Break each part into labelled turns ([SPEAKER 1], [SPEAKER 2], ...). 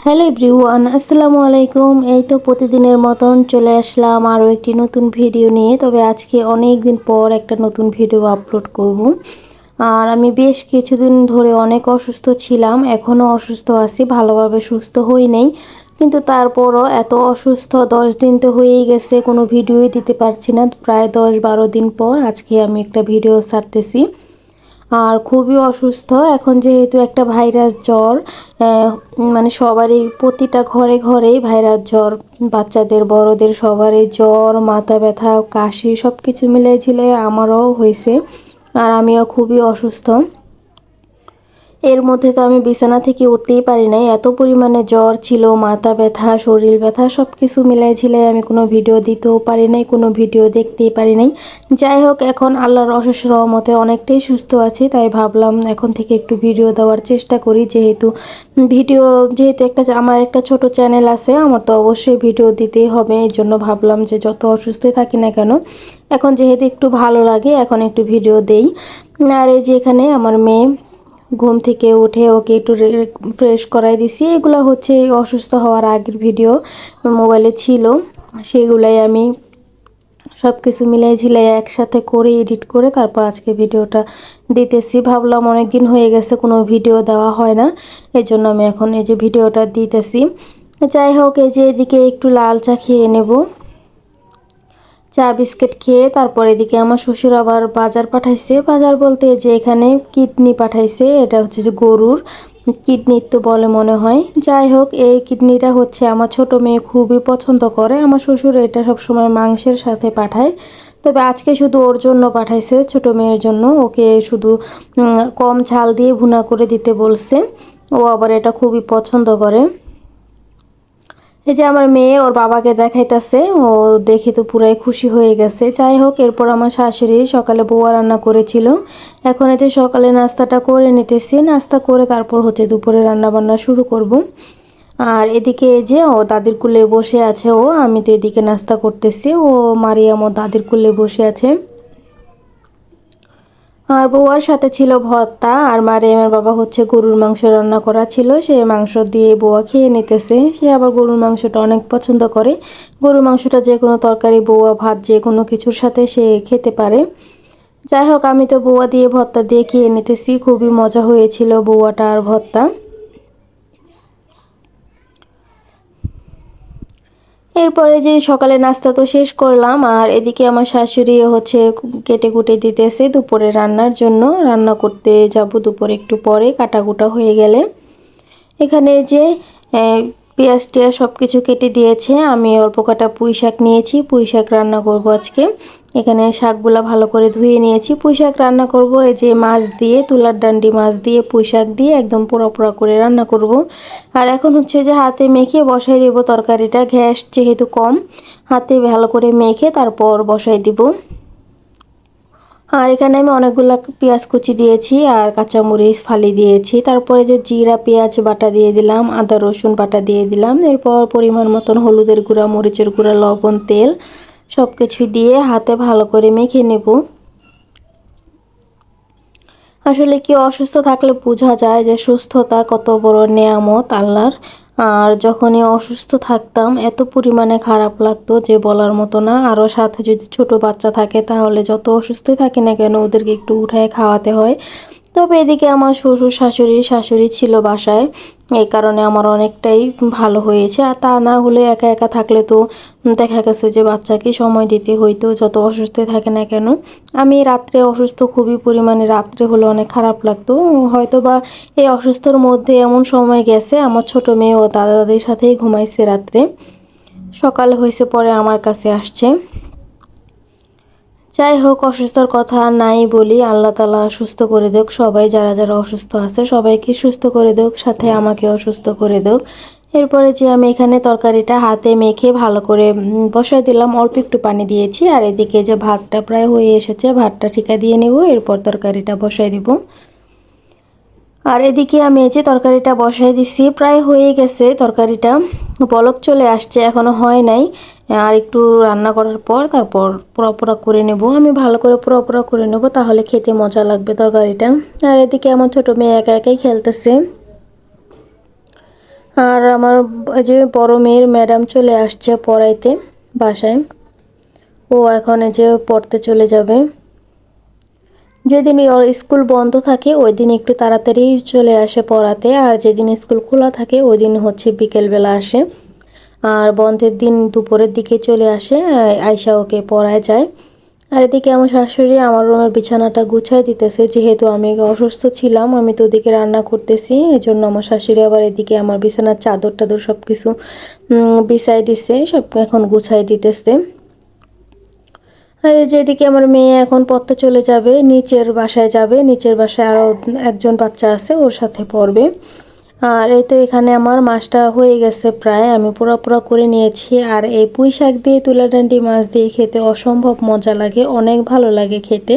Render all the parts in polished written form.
[SPEAKER 1] Hello everyone, আসসালামু আলাইকুম। এই তো প্রতিদিনের মতন চলে আসলাম আরও একটি নতুন ভিডিও নিয়ে। তবে আজকে অনেক দিন পর একটা নতুন ভিডিও আপলোড করব। আর আমি বেশ কিছুদিন ধরে অনেক অসুস্থ ছিলাম, এখনও অসুস্থ আছি, ভালোভাবে সুস্থ হই নাই। কিন্তু তারপরও এত অসুস্থ 10 দিন তো হয়েই গেছে, কোনো ভিডিওই দিতে পারছি না। প্রায় 10-12 দিন পর আজকে আমি একটা ভিডিও ছাড়তেছি। আর খুবই অসুস্থ এখন, যেহেতু একটা ভাইরাস জ্বর, মানে সবারই প্রতিটা ঘরে ঘরেই ভাইরাস জ্বর, বাচ্চাদের বড়দের সবারই জ্বর, মাথা ব্যথা, কাশি সব কিছু মিলে ঝিলে আমারও হয়েছে। আর আমিও খুবই অসুস্থ। এর মধ্যে তো আমি বিছানা থেকে উঠতেই পারি নাই, এত পরিমাণে জ্বর ছিল, মাথা ব্যথা, শরীর ব্যথা, সব কিছু মিলাই ঝিলাই আমি কোনো ভিডিও দিতেও পারি নাই, কোনো ভিডিও দেখতেই পারি নাই। যাই হোক, এখন আল্লাহর অশেষ রহমতে অনেকটাই সুস্থ আছি, তাই ভাবলাম এখন থেকে একটু ভিডিও দেওয়ার চেষ্টা করি। যেহেতু আমার একটা ছোট চ্যানেল আছে, আমার তো অবশ্যই ভিডিও দিতেই হবে। এই জন্য ভাবলাম যে যত অসুস্থই থাকি না কেন, এখন যেহেতু একটু ভালো লাগে, এখন একটু ভিডিও দেই। আর এই যে এখানে আমার মেয়ে ঘুম থেকে উঠে ওকে একটু ফ্রেশ করাই দিছি। এগুলো হচ্ছে অসুস্থ হওয়ার আগের ভিডিও, মোবাইলে ছিল, সেগুলাই আমি সব কিছু মিলাই ঝিলাই একসাথে করে এডিট করে তারপর আজকে ভিডিওটা দিতেছি। ভাবলাম অনেক দিন হয়ে গেছে কোনো ভিডিও দেওয়া হয় না, এই জন্য আমি এখন এই যে ভিডিওটা দিতেছি। যাই হোক, এই যে এদিকে একটু লাল চা খেয়ে নেব, চা বিস্কিট খেয়ে তারপর এদিকে আমার শ্বশুর আবার বাজার পাঠাইছে। বাজার বলতে যে এখানে কিডনি পাঠাইছে, এটা হচ্ছে যে গরুর কিডনি তো বলে মনে হয়। যাই হোক, এই কিডনিটা হচ্ছে আমার ছোট মেয়ে খুবই পছন্দ করে। আমার শ্বশুর এটা সবসময় মাংসের সাথে পাঠায়, তবে আজকে শুধু ওর জন্য পাঠাইছে, ছোট মেয়ের জন্য। ওকে শুধু কম ঝাল দিয়ে ভুনা করে দিতে বলছে, ও আবার এটা খুবই পছন্দ করে। এই যে আমার মেয়ে ওর বাবাকে দেখাইতেছে, ও দেখে তো পুরাই খুশি হয়ে গেছে। যাই হোক, এরপর আমার শাশুড়ি সকালে বউয়া রান্না করেছিল, এখন এই যে সকালে নাস্তাটা করে নিতেছি। নাস্তা করে তারপর হচ্ছে দুপুরে রান্না বান্না শুরু করব। আর এদিকে এই যে ও দাদির কুলে বসে আছে, আমি তো এদিকে নাস্তা করতেছি, ও মারিয়াম ও দাদির কুলে বসে আছে। আর বউয়ার সাথে ছিল ভর্তা, আর মারিয়ামের বাবা হচ্ছে গরুর মাংস রান্না করা ছিল, সে মাংস দিয়ে বউয়া খেয়ে নিতেছে। সে আবার গরুর মাংসটা অনেক পছন্দ করে। গরুর মাংসটা যে কোনো তরকারি, বউয়া ভাত, যে কোনো কিছুর সাথে সে খেতে পারে। যাই হোক, আমি তো বউয়া দিয়ে ভর্তা দিয়ে খেয়ে নিতেছি, খুবই মজা হয়েছিল বউয়াটা আর ভর্তা। এরপরে যে সকালে নাস্তা তো শেষ করলাম, আর এদিকে আমার শাশুড়ি হচ্ছে কেটে কুটে দিতেছে দুপুরে রান্নার জন্য। রান্না করতে যাব দুপুরে একটু পরে, কাটাকুটা হয়ে গেলে। এখানে যে পেঁয়াজ টিয়াজ সব কিছু কেটে দিয়েছে। আমি অল্প কটা পুঁই শাক নিয়েছি, পুঁই শাক রান্না করব আজকে। এখানে শাকগুলা ভালো করে ধুয়ে নিয়েছি। পুঁই শাক রান্না করব এই যে মাছ দিয়ে, তুলার ডান্ডি মাছ দিয়ে পুঁই শাক দিয়ে একদম পোড়া পোড়া করে রান্না করব। আর এখন হচ্ছে যে হাতে মেখে বসাই দেব তরকারিটা, গ্যাস যেহেতু কম, হাতে ভালো করে মেখে তারপর বসাই দিব। আর এখানে আমি অনেকগুলো পেঁয়াজ কুচি দিয়েছি আর কাঁচামরিচ ফালি দিয়েছি। তারপরে যে জিরা পেঁয়াজ বাটা দিয়ে দিলাম, আদা রসুন বাটা দিয়ে দিলাম। এরপর পরিমাণ মতন হলুদের গুঁড়া, মরিচের গুঁড়া, লবণ, তেল সব কিছু দিয়ে হাতে ভালো করে মেখে নেব। আসলে কি, অসুস্থ থাকলে বোঝা যায় যে সুস্থতা কত বড় নেয়ামত আল্লাহর। আর যখনই অসুস্থ থাকতাম এত পরিমাণে খারাপ লাগতো যে বলার মতো না। আরও সাথে যদি ছোট বাচ্চা থাকে তাহলে যত অসুস্থই থাকে না কেন ওদেরকে একটু উঠায় খাওয়াতে হয়। তবে এদিকে আমার শ্বশুর শাশুড়ি ছিল বাসায়, এই কারণে আমার অনেকটাই ভালো হয়েছে। আর তা না হলে একা একা থাকলে তো দেখা গেছে যে বাচ্চাকে সময় দিতে হইতো, যত অসুস্থ থাকে না কেন। আমি রাত্রে অসুস্থ খুবই পরিমাণে, রাত্রে হলে অনেক খারাপ লাগতো। হয়তো বা এই অসুস্থর মধ্যে এমন সময় গেছে আমার ছোট মেয়ে ও দাদা দাদির সাথেই ঘুমাইছে রাত্রে, সকালে হয়েছে পরে আমার কাছে আসছে। যাই হোক, অসুস্থর কথা নাই বলি, আল্লাহ তালা সুস্থ করে দেখ সবাই, যারা যারা অসুস্থ আছে সবাইকে সুস্থ করে দেখ, সাথে আমাকেও সুস্থ করে দেখ। এরপরে যে আমি এখানে তরকারিটা হাতে মেখে ভালো করে বসাই দিলাম, অল্প একটু পানি দিয়েছি। আর এদিকে যে ভাতটা প্রায় হয়ে এসেছে, ভাতটা ঠিকা দিয়ে নেব, এরপর তরকারিটা বসাই দিব। আর এদিকে আমি এই যে তরকারিটা বসাই দিছি, প্রায় হয়ে গেছে তরকারিটা, বলক চলে আসছে, এখনো হয় নাই। আর একটু রান্না করার পর তারপর পোড়া পোড়া করে নেব, আমি ভালো করে পোড়া পোড়া করে নেব, তাহলে খেতে মজা লাগবে তরকারিটা। আর এদিকে আমার ছোট মেয়ে একা একাই খেলতেছে। আর আমার যে বড় মেয়ের ম্যাডাম চলে আসছে পড়াইতে বাসায়। ও এখন এই যে পড়তে চলে যাবে। যেদিন ওর স্কুল বন্ধ থাকে ওই দিন একটু তাড়াতাড়ি চলে আসে পড়াতে, আর যেদিন স্কুল খোলা থাকে ওই দিন হচ্ছে বিকেলবেলা আসে। আর বন্ধের দিন দুপুরের দিকে চলে আসে, আয়শা ওকে পড়ায় যায়। আর এদিকে আমার শাশুড়ি আমার রুমের বিছানাটা গুছাই দিতেছে, যেহেতু আমি অসুস্থ ছিলাম। আমি তো ওদিকে রান্না করতেছি, এই জন্য আমার শাশুড়ি আবার এদিকে আমার বিছানার চাদর টাদর সব কিছু বিছাই দিছে, সব এখন গুছাই দিতেছে। আর যেদিকে আমার মেয়ে এখন পড়তে চলে যাবে, নিচের বাসায় যাবে। নিচের বাসায় আরও একজন বাচ্চা আছে, ওর সাথে পড়বে। আর এই তো এখানে আমার মাছটা হয়ে গেছে প্রায়, আমি পুরো করে নিয়েছি। আর এই পুঁই শাক দিয়ে তুলাডান্ডি মাছ দিয়ে খেতে অসম্ভব মজা লাগে, অনেক ভালো লাগে খেতে।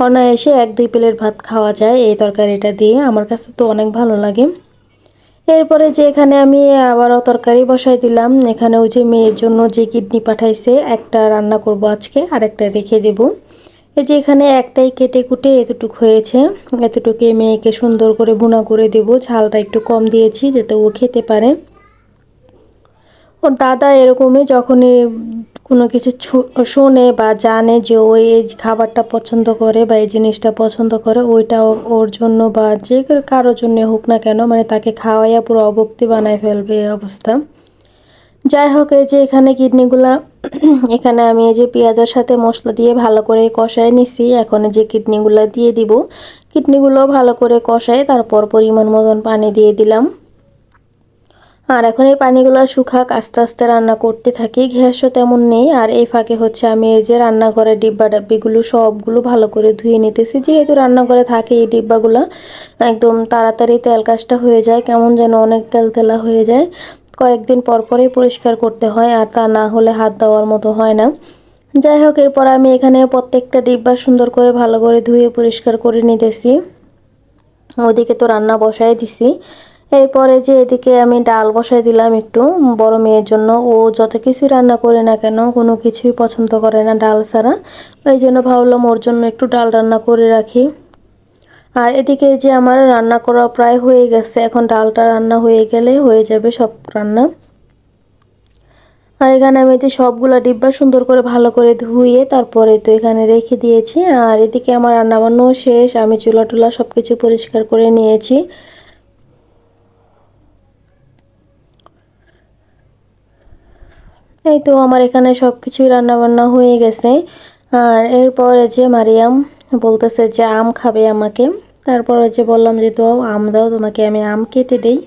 [SPEAKER 1] অনায়াসে 1-2 প্লেট ভাত খাওয়া যায় এই তরকারিটা দিয়ে, আমার কাছে তো অনেক ভালো লাগে। এরপরে যে এখানে আমি আবারও তরকারি বসাই দিলাম। এখানে ওই যে মেয়ের জন্য যে কিডনি পাঠাইছে, একটা রান্না করব আজকে আর একটা রেখে দেব। এই যে এখানে একটাই কেটে কুটে এতটুকু হয়েছে, এতটুকু মেয়েকে সুন্দর করে ভুনা করে দেব। ঝালটা একটু কম দিয়েছি যাতে ও খেতে পারে। ওর দাদা এরকমই, যখনই কোনো কিছু শোনে বা জানে যে ও এই খাবারটা পছন্দ করে বা এই জিনিসটা পছন্দ করে, ওইটা ওর জন্য বা যে কারোর জন্য হোক না কেন, মানে তাকে খাওয়াইয়া পুরো অভক্তি বানায় ফেলবে এই অবস্থা। যাই হোক, এই যে এখানে কিডনিগুলা এখানে আমি এই যে পেঁয়াজের সাথে মশলা দিয়ে ভালো করে কষায় নিছি। এখন যে কিডনিগুলা দিয়ে দিব, কিডনিগুলো ভালো করে কষায় তারপর পরিমাণ মতন পানি দিয়ে দিলাম। আর এখন এই পানিগুলো শুকাক, আস্তে আস্তে রান্না করতে থাকি। গ্যাসও তেমন নেই। আর এই ফাঁকে হচ্ছে আমি এই যে রান্নাঘরের ডিব্বা ডাব্বিগুলো সবগুলো ভালো করে ধুয়ে নিতেছি, যেহেতু রান্নাঘরে থাকে এই ডিব্বাগুলো। একদম তাড়াতাড়ি তেল কাজটা হয়ে যায়, কেমন যেন অনেক তেল তেলা হয়ে যায়। কয়েকদিন পর পরই পরিষ্কার করতে হয়, আর তা না হলে হাত দেওয়ার মতো হয় না। যাই হোক, এরপর আমি এখানে প্রত্যেকটা ডিব্বা সুন্দর করে ভালো করে ধুয়ে পরিষ্কার করে নিতেছি। ওদিকে তো রান্না বসাই দিছি। এরপরে যে এদিকে আমি ডাল বসাই দিলাম একটু, বড় মেয়ের জন্য। ও যত কিছু রান্না করে না কেন কোনো কিছুই পছন্দ করে না ডাল ছাড়া, এই জন্য ভাবলাম ওর জন্য একটু ডাল রান্না করে রাখি। আর এদিকে যে আমার রান্না করা প্রায় হয়ে গেছে, এখন ডালটা রান্না হয়ে গেলে হয়ে যাবে সব রান্না। আর এখানে আমি যে সবগুলা ডিব্বা সুন্দর করে ভালো করে ধুয়ে তারপরে তো এখানে রেখে দিয়েছি। আর এদিকে আমার রান্নাবান্নাও শেষ, আমি চুলা টুলা সব কিছু পরিষ্কার করে নিয়েছি। এই তো আমার এখানে সব কিছুই রান্নাবান্না হয়ে গেছে। আর এরপরে যে মারিয়াম বলতেছে যে আম খাবে আমাকে। তারপরে যে বললাম যে তো আম দাও, তোমাকে আমি আম কেটে দিই।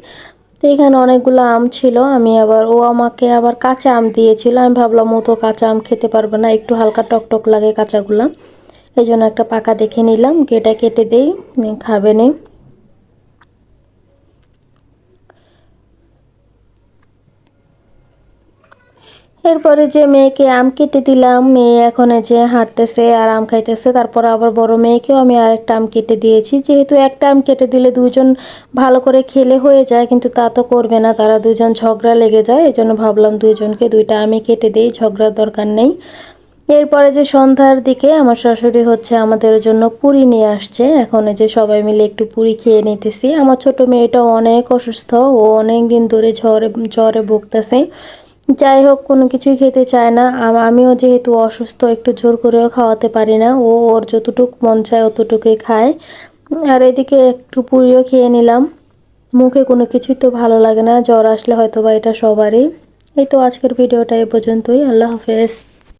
[SPEAKER 1] তো এখানে অনেকগুলো আম ছিল, আমি আবার ও আমাকে আবার কাঁচা আম দিয়েছিল। আমি ভাবলাম ও তো কাঁচা আম খেতে পারবে না, একটু হালকা টক টক লাগে কাঁচাগুলা, এই জন্য একটা পাকা দেখে নিলাম, এটা কেটে দেই, খাবে নে। এরপরে যে মেয়েকে আম কেটে দিলাম, মেয়ে এখন যে হাঁটতেছে আর আম খাইতেছে। তারপর আবার বড় মেয়েকেও আমি আরেকটা আম কেটে দিয়েছি, যেহেতু একটা আম কেটে দিলে দুজন ভালো করে খেলে হয়ে যায়, কিন্তু তা তো করবে না, তারা দুজন ঝগড়া লেগে যায়। এই জন্য ভাবলাম দুইজনকে দুইটা আমি কেটে দিই, ঝগড়ার দরকার নেই। এরপরে যে সন্ধ্যার দিকে আমার শাশুড়ি হচ্ছে আমাদের জন্য পুরি নিয়ে আসছে, এখন যে সবাই মিলে একটু পুরি খেয়ে নিতেছি। আমার ছোট মেয়েটা অনেক অসুস্থ, ও অনেক দিন ধরে জ্বরে ভুগতেছে। যাই হোক, কোনো কিছুই খেতে চায় না। আমিও যেহেতু অসুস্থ, একটু জোর করেও খাওয়াতে পারি না, ও ওর যতটুকু মন চায় অতটুকুই খায়। আর এদিকে একটু পুরিও খেয়ে নিলাম। মুখে কোনো কিছুই তো ভালো লাগে না, জ্বর আসলে হয়তো বা এটা সবারই। এই তো আজকের ভিডিওটা এ পর্যন্তই। আল্লাহ হাফেজ।